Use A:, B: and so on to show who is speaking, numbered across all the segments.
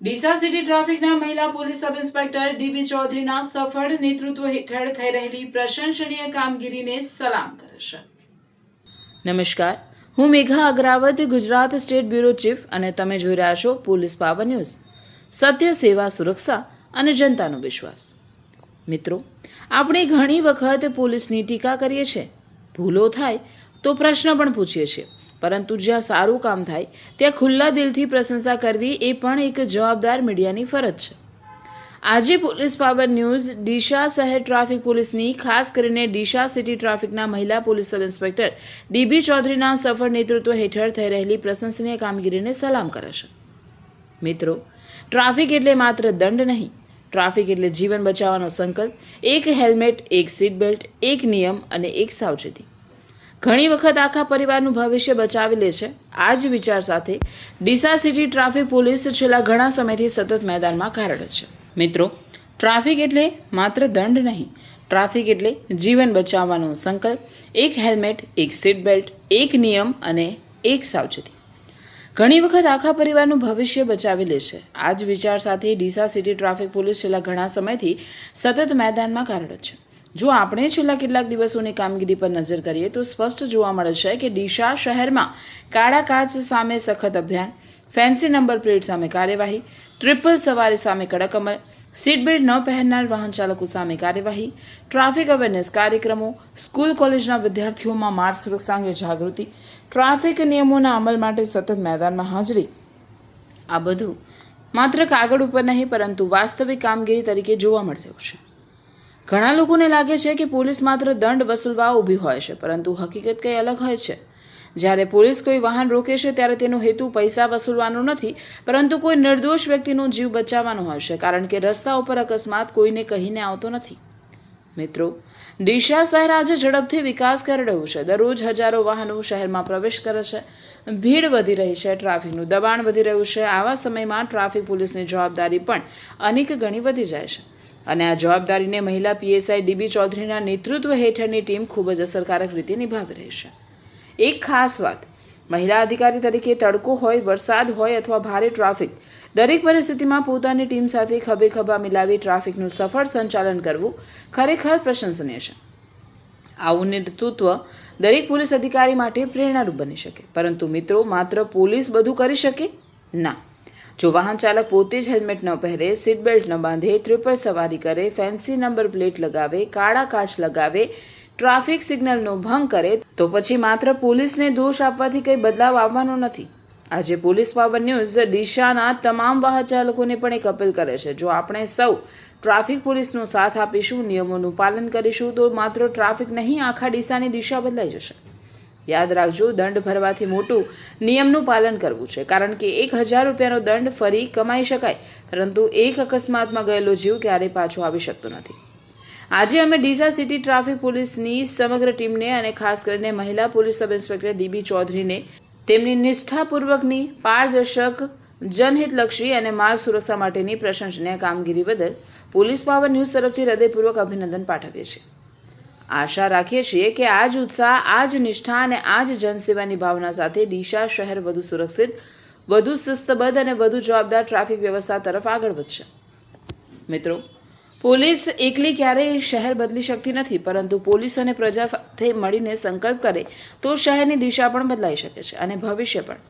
A: Deesa city ટ્રાફિકના મહિલા police sub inspector dB ચૌધરીના સફળ નેતૃત્વ હેઠળ થઈ રહેલી પ્રશંસનીય કામગીરીને સલામ કરે છે। નમસ્કાર, હું Megha Agravat, Gujarat state bureau chief, અને તમે જોઈ રહ્યા છો પોલીસ પાવર ન્યૂઝ। સત્ય, સેવા, સુરક્ષા અને જનતાનો વિશ્વાસ। મિત્રો, આપણે ઘણી વખત પોલીસની ટીકા કરીએ છીએ, ભૂલો થાય તો પ્રશ્ન પણ પૂછીએ છીએ, પરંતુ જ્યાં સારું કામ થાય ત્યાં ખુલ્લા દિલથી પ્રશંસા કરવી એ પણ એક જવાબદાર મીડિયાની ફરજ છે। આજે પોલીસ પાવર ન્યૂઝ ડીસા શહેર ટ્રાફિક પોલીસની, ખાસ કરીને ડીસા સિટી ટ્રાફિકના મહિલા પોલીસ સબ ઇન્સ્પેક્ટર ડીબી ચૌધરીના સફળ નેતૃત્વ હેઠળ થઈ રહેલી પ્રશંસનીય કામગીરીને સલામ કરે છે। મિત્રો, ટ્રાફિક એટલે માત્ર દંડ નહીં, ટ્રાફિક એટલે જીવન બચાવવાનો સંકલ્પ, એક હેલ્મેટ, એક સીટ બેલ્ટ, એક નિયમ અને એક સાવચેતી। ઘણી વખત આખા પરિવારનું ભવિષ્ય બચાવી લે છે। આ જ વિચાર સાથે ડીસા સિટી ટ્રાફિક પોલીસ છેલ્લા ઘણા સમયથી સતત મેદાનમાં કાર્યરત છે। મિત્રો, ટ્રાફિક એટલે માત્ર દંડ નહીં, ટ્રાફિક એટલે જીવન બચાવવાનો સંકલ્પ, એક હેલ્મેટ, એક સીટ બેલ્ટ, એક નિયમ અને એક સાવચેતી। ઘણી વખત આખા પરિવારનું ભવિષ્ય બચાવી લે છે। આ જ વિચાર સાથે ડીસા સિટી ટ્રાફિક પોલીસ છેલ્લા ઘણા સમયથી સતત મેદાનમાં કાર્યરત છે। જો આપણે છેલ્લા કેટલાક દિવસોની કામગીરી પર નજર કરીએ તો સ્પષ્ટ જોવા મળે છે કે ડીસા શહેરમાં કાળા કાચ સામે સખત અભિયાન, ફેન્સી નંબર પ્લેટ સામે કાર્યવાહી, ટ્રિપલ સવારી સામે કડક અમલ, સીટ બેલ્ટ ન પહેરનાર વાહન ચાલકો સામે કાર્યવાહી, ટ્રાફિક અવેરનેસ કાર્યક્રમો, સ્કૂલ કોલેજના વિદ્યાર્થીઓમાં માર્ગ સુરક્ષા અંગે જાગૃતિ, ટ્રાફિક નિયમોના અમલ માટે સતત મેદાનમાં હાજરી, આ બધું માત્ર કાગળ ઉપર નહીં પરંતુ વાસ્તવિક કામગીરી તરીકે જોવા મળતું છે। ઘણા લોકોને લાગે છે કે પોલીસ માત્ર દંડ વસૂલવા ઊભી હોય છે, પરંતુ હકીકત કંઈ અલગ હોય છે। જ્યારે પોલીસ કોઈ વાહન રોકે છે ત્યારે તેનો હેતુ પૈસા વસૂલવાનો નથી, પરંતુ કોઈ નિર્દોષ વ્યક્તિનો જીવ બચાવવાનો હોય છે, કારણ કે રસ્તા ઉપર અકસ્માત કોઈને કહીને આવતો નથી। મિત્રો, ડીસા શહેર આજે ઝડપથી વિકાસ કરી રહ્યું છે। દરરોજ હજારો વાહનો શહેરમાં પ્રવેશ કરે છે, ભીડ વધી રહી છે, ટ્રાફિકનું દબાણ વધી રહ્યું છે। આવા સમયમાં ટ્રાફિક પોલીસની જવાબદારી પણ અનેક ગણી વધી જાય છે, અને આ જવાબદારીને મહિલા પીએસઆઈ ડીબી ચૌધરીના નેતૃત્વ હેઠળની ટીમ ખૂબ જ અસરકારક રીતે નિભાવી રહી છે। એક ખાસ વાત, મહિલા અધિકારી તરીકે તડકો હોય, વરસાદ હોય અથવા ભારે ટ્રાફિક, દરેક પરિસ્થિતિમાં પોતાની ટીમ સાથે ખભે ખભા મિલાવી ટ્રાફિકનું સફળ સંચાલન કરવું ખરેખર પ્રશંસનીય છે। આવું નેતૃત્વ દરેક પોલીસ અધિકારી માટે પ્રેરણારૂપ બની શકે, પરંતુ મિત્રો, માત્ર પોલીસ બધું કરી શકે? ના। જો વાહન ચાલક પોતે જ હેલ્મેટ ન પહેરે, સીટ બેલ્ટ ન બાંધે, ટ્રિપલ સવારી કરે, ફેન્સી નંબર પ્લેટ લગાવે, કાળા કાચ લગાવે, ટ્રાફિક સિગ્નલનો ભંગ કરે, તો પછી માત્ર પોલીસને દોષ આપવાથી કંઈ બદલાવ આવવાનો નથી। આજે પોલીસ પાવર ન્યૂઝ ડીસાના તમામ વાહન ચાલકોને પણ એક અપીલ કરે છે, જો આપણે સૌ ટ્રાફિક પોલીસનો સાથ આપીશું, નિયમોનું પાલન કરીશું, તો માત્ર ટ્રાફિક નહીં, આખા ડીસાની દિશા બદલાઈ જશે। યાદ રાખજો, દંડ ભરવાથી મોટું નિયમનું પાલન કરવું છે, કારણ કે 1000 રૂપિયાનો દંડ ફરી કમાઈ શકાય, પરંતુ એક અકસ્માતમાં ગયેલો જીવ ક્યારેય પાછો આવી શકતો નથી। આજે અમે ડીસા સિટી ટ્રાફિક પોલીસની સમગ્ર ટીમને અને ખાસ કરીને મહિલા પોલીસ સબ ઇન્સ્પેક્ટર ડીબી ચૌધરીને તેમની નિષ્ઠાપૂર્વકની, પારદર્શક, જનહિતલક્ષી અને માર્ગ સુરક્ષા માટેની પ્રશંસનીય કામગીરી બદલ પોલીસ પાવર ન્યૂઝ તરફથી હૃદયપૂર્વક અભિનંદન પાઠવીએ છીએ। આશા રાખીએ છીએ કે આ જ ઉત્સાહ, આ જ નિષ્ઠા અને આ જ જનસેવાની ભાવના સાથે ડીસા શહેર વધુ સુરક્ષિત, વધુ શિસ્તબદ્ધ અને વધુ જવાબદાર ટ્રાફિક વ્યવસ્થા તરફ આગળ વધશે। મિત્રો, પોલીસ એકલી ક્યારેય શહેર બદલી શકતી નથી, પરંતુ પોલીસ અને પ્રજા સાથે મળીને સંકલ્પ કરે તો શહેરની દિશા પણ બદલાઈ શકે છે અને ભવિષ્ય પણ।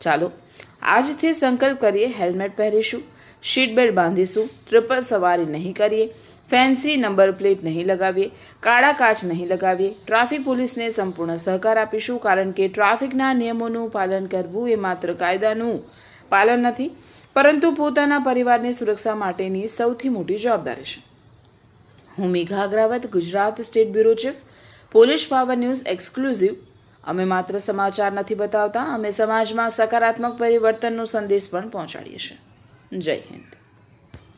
A: ચાલો આજથી સંકલ્પ કરીએ, હેલ્મેટ પહેરીશું, સીટ બેલ્ટ બાંધીશું, ટ્રિપલ સવારી નહીં કરીએ, ફેન્સી નંબર પ્લેટ નહીં લગાવીએ, કાળા કાચ નહીં લગાવીએ, ટ્રાફિક પોલીસને સંપૂર્ણ સહકાર આપીશું, કારણ કે ટ્રાફિકના નિયમોનું પાલન કરવું એ માત્ર કાયદાનું પાલન નથી, પરંતુ પોતાના પરિવારની સુરક્ષા માટેની સૌથી મોટી જવાબદારી છે। હું Megha Agravat, Gujarat state bureau chief, police power news exclusive. અમે માત્ર સમાચાર નથી બતાવતા, અમે સમાજમાં સકારાત્મક પરિવર્તનનો સંદેશ પણ પહોંચાડીએ છીએ। જય હિન્દ।